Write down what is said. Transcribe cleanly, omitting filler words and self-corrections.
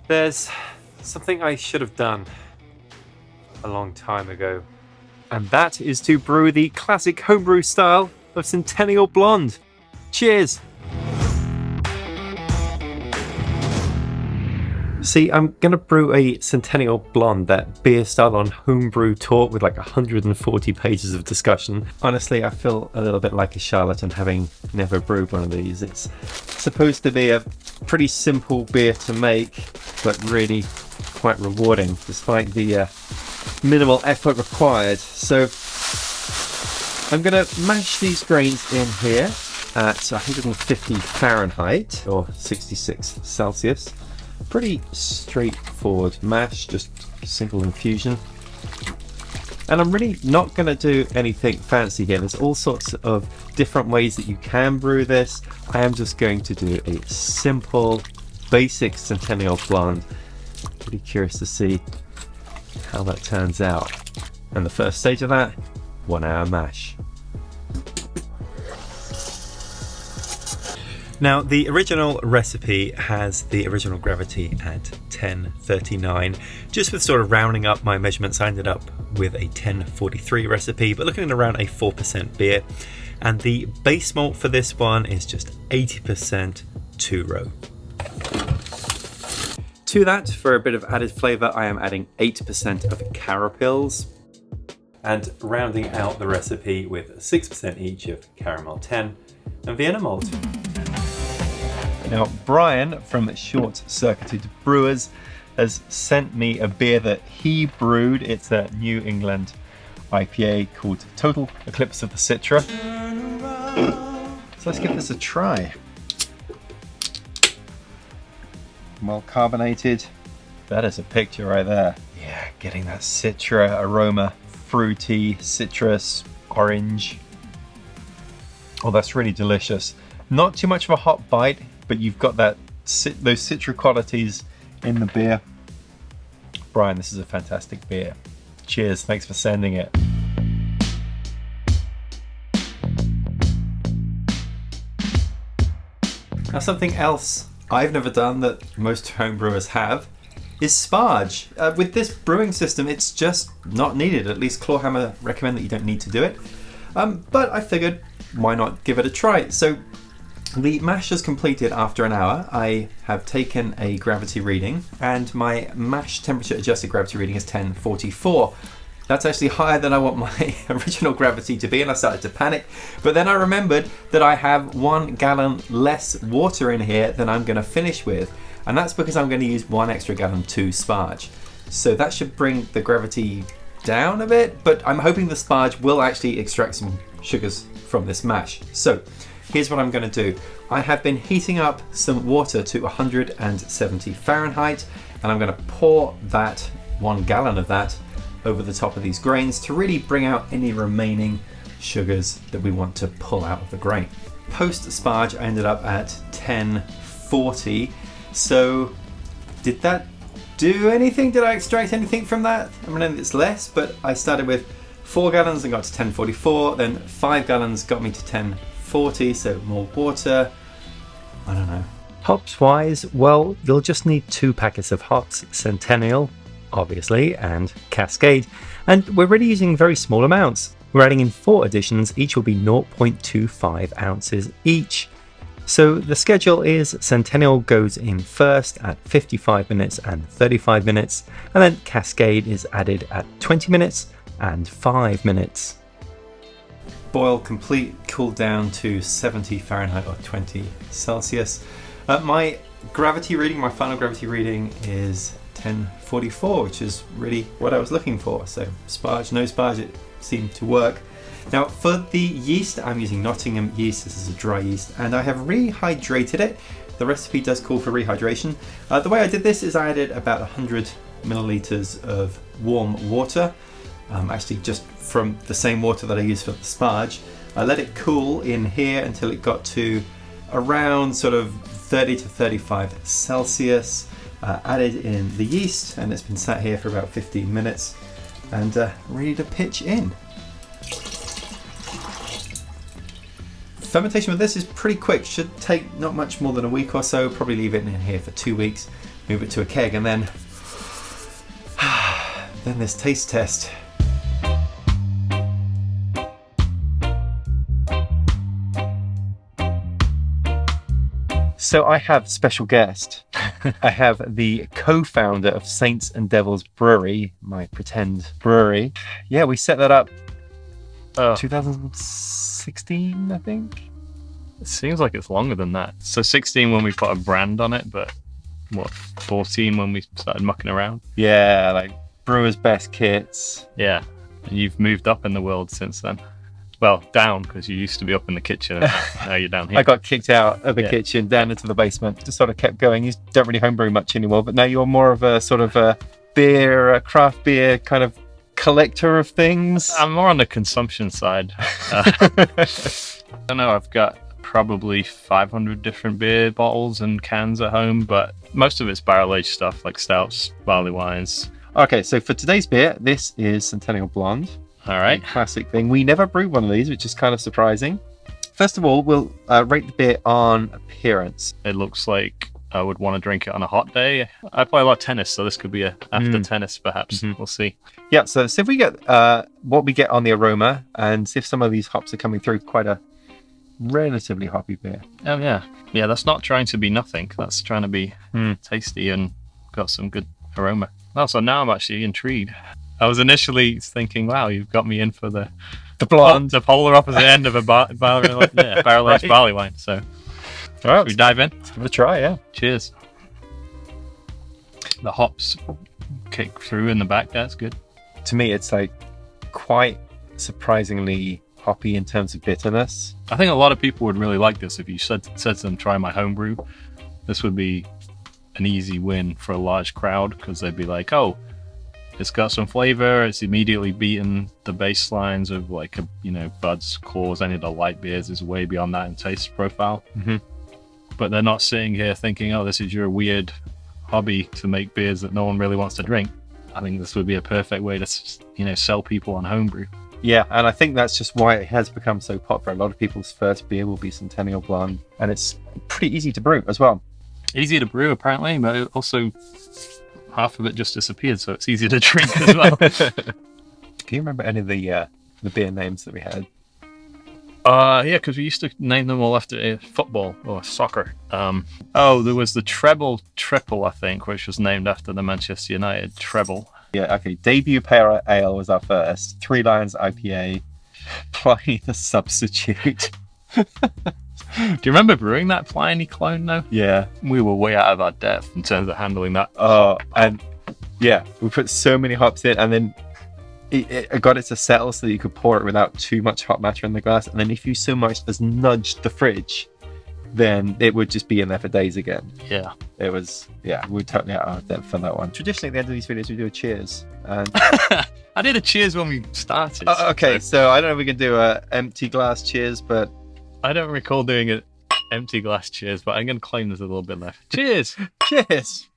There's something I should have done a long time ago, and that is to brew the classic homebrew style of Centennial Blonde. Cheers! See, I'm going to brew a Centennial Blonde, that beer style on Homebrew talk with like 140 pages of discussion. Honestly, I feel a little bit like a charlatan having never brewed one of these. It's supposed to be a pretty simple beer to make, but really quite rewarding despite the minimal effort required. So I'm going to mash these grains in here at 150 Fahrenheit or 66 Celsius. Pretty straightforward mash, just simple infusion. And I'm really not going to do anything fancy here. There's all sorts of different ways that you can brew this. I am just going to do a simple, basic Centennial Blonde. Pretty curious to see how that turns out. And the first stage of that, 1 hour mash. Now, the original recipe has the original gravity at 1039. Just with sort of rounding up my measurements, I ended up with a 1043 recipe, but looking at around a 4% beer. And the base malt for this one is just 80% two-row. To that, for a bit of added flavour, I am adding 8% of Carapils and rounding out the recipe with 6% each of Caramel 10 and Vienna Malt. Now, Brian from Short Circuited Brewers has sent me a beer that he brewed. It's a New England IPA called Total Eclipse of the Citra. So let's give this a try. Well carbonated. That is a picture right there. Yeah, getting that Citra aroma, fruity, citrus, orange. Oh, that's really delicious. Not too much of a hot bite, but you've got that those Citra qualities in the beer. Brian, this is a fantastic beer. Cheers, thanks for sending it. Now, something else I've never done that most homebrewers have is Sparge. With this brewing system, it's just not needed. At least Clawhammer recommend that you don't need to do it. But I figured, why not give it a try? So the mash is completed after an hour. I have taken a gravity reading, and my mash temperature adjusted gravity reading is 1044. That's actually higher than I want my original gravity to be, and I started to panic. But then I remembered that I have 1 gallon less water in here than I'm going to finish with, and that's because I'm going to use 1 extra gallon to Sparge. So that should bring the gravity down a bit, but I'm hoping the Sparge will actually extract some sugars from this mash. So here's what I'm going to do. I have been heating up some water to 170 Fahrenheit, and I'm going to pour that 1 gallon of that over the top of these grains to really bring out any remaining sugars that we want to pull out of the grain. Post Sparge, I ended up at 1040. So did that do anything? Did I extract anything from that? I mean, it's less, but I started with 4 gallons and got to 1044. Then 5 gallons got me to 1040, so more water. I don't know. Hops wise, well, you'll just need 2 packets of hops, Centennial, obviously, and Cascade. And we're really using very small amounts. We're adding in 4 additions, each will be 0.25 ounces each. So the schedule is Centennial goes in first at 55 minutes and 35 minutes, and then Cascade is added at 20 minutes and 5 minutes. Boil complete, cool down to 70 Fahrenheit or 20 Celsius. My gravity reading, my final gravity reading is 1044, which is really what I was looking for. So Sparge, no Sparge, it seemed to work. Now for the yeast, I'm using Nottingham yeast. This is a dry yeast, and I have rehydrated it. The recipe does call for rehydration. The way I did this is I added about 100 milliliters of warm water, actually just from the same water that I used for the Sparge. I let it cool in here until it got to around sort of 30 to 35 Celsius. Added in the yeast, and it's been sat here for about 15 minutes and ready to pitch in. Fermentation with this is pretty quick, should take not much more than a week or so, probably leave it in here for 2 weeks move it to a keg, and then this taste test. So I have special guest. I have the co-founder of Saints and Devils Brewery, my pretend brewery. Yeah, we set that up 2016, I think. It seems like it's longer than that. So 16 when we put a brand on it, but what, 14 when we started mucking around? Yeah, like brewer's best kits. Yeah, and you've moved up in the world since then. Well, down, because you used to be up in the kitchen, and now you're down here. I got kicked out of the kitchen, down into the basement. Just sort of kept going. You don't really homebrew much anymore, but now you're more of a sort of a beer, a craft beer kind of collector of things. I'm more on the consumption side. I don't know, I've got probably 500 different beer bottles and cans at home, but most of it's barrel-aged stuff like stouts, barley wines. Okay, so for today's beer, this is Centennial Blonde. All right. Classic thing. We never brewed one of these, which is kind of surprising. First of all, we'll rate the beer on appearance. It looks like I would want to drink it on a hot day. I play a lot of tennis, so this could be a after tennis, perhaps. We'll see. Yeah, so see if we get what we get on the aroma, and see if some of these hops are coming through. Quite a relatively hoppy beer. Oh, yeah. Yeah, that's not trying to be nothing. That's trying to be tasty and got some good aroma. Oh, so now I'm actually intrigued. I was initially thinking, wow, you've got me in for the blonde, the polar opposite end of a barrel-aged barley wine. So, all right, should we dive in? Let's give it a try, yeah. Cheers. The hops kick through in the back. That's good. To me, it's like quite surprisingly hoppy in terms of bitterness. I think a lot of people would really like this. If you said to them, try my homebrew, this would be an easy win for a large crowd, because they'd be like, oh, it's got some flavor. It's immediately beaten the baselines of like Bud's, Coors, any of the light beers is way beyond that in taste profile. But they're not sitting here thinking, oh, this is your weird hobby to make beers that no one really wants to drink. I think this would be a perfect way to sell people on homebrew. Yeah, and I think that's just why it has become so popular. A lot of people's first beer will be Centennial Blonde, and it's pretty easy to brew as well. Easy to brew, apparently, but also half of it just disappeared, so it's easy to drink as well. Can you remember any of the beer names that we had? Yeah, because we used to name them all after football or soccer. There was the Treble Triple, I think, which was named after the Manchester United treble. Yeah, okay. Debut Pale Ale was our first. Three Lions IPA. Pliny the Substitute. Do you remember brewing that Pliny clone, though? Yeah. We were way out of our depth in terms of handling that. Oh, and yeah, we put so many hops in, and then it got it to settle so that you could pour it without too much hot matter in the glass. And then if you so much as nudged the fridge, then it would just be in there for days again. Yeah. It was, we were totally out of depth for that one. Traditionally, at the end of these videos, we do a cheers. And I did a cheers when we started. Okay, so I don't know if we can do a empty glass cheers, but I don't recall doing an empty glass cheers, but I'm going to claim there's a little bit left. Cheers! Cheers!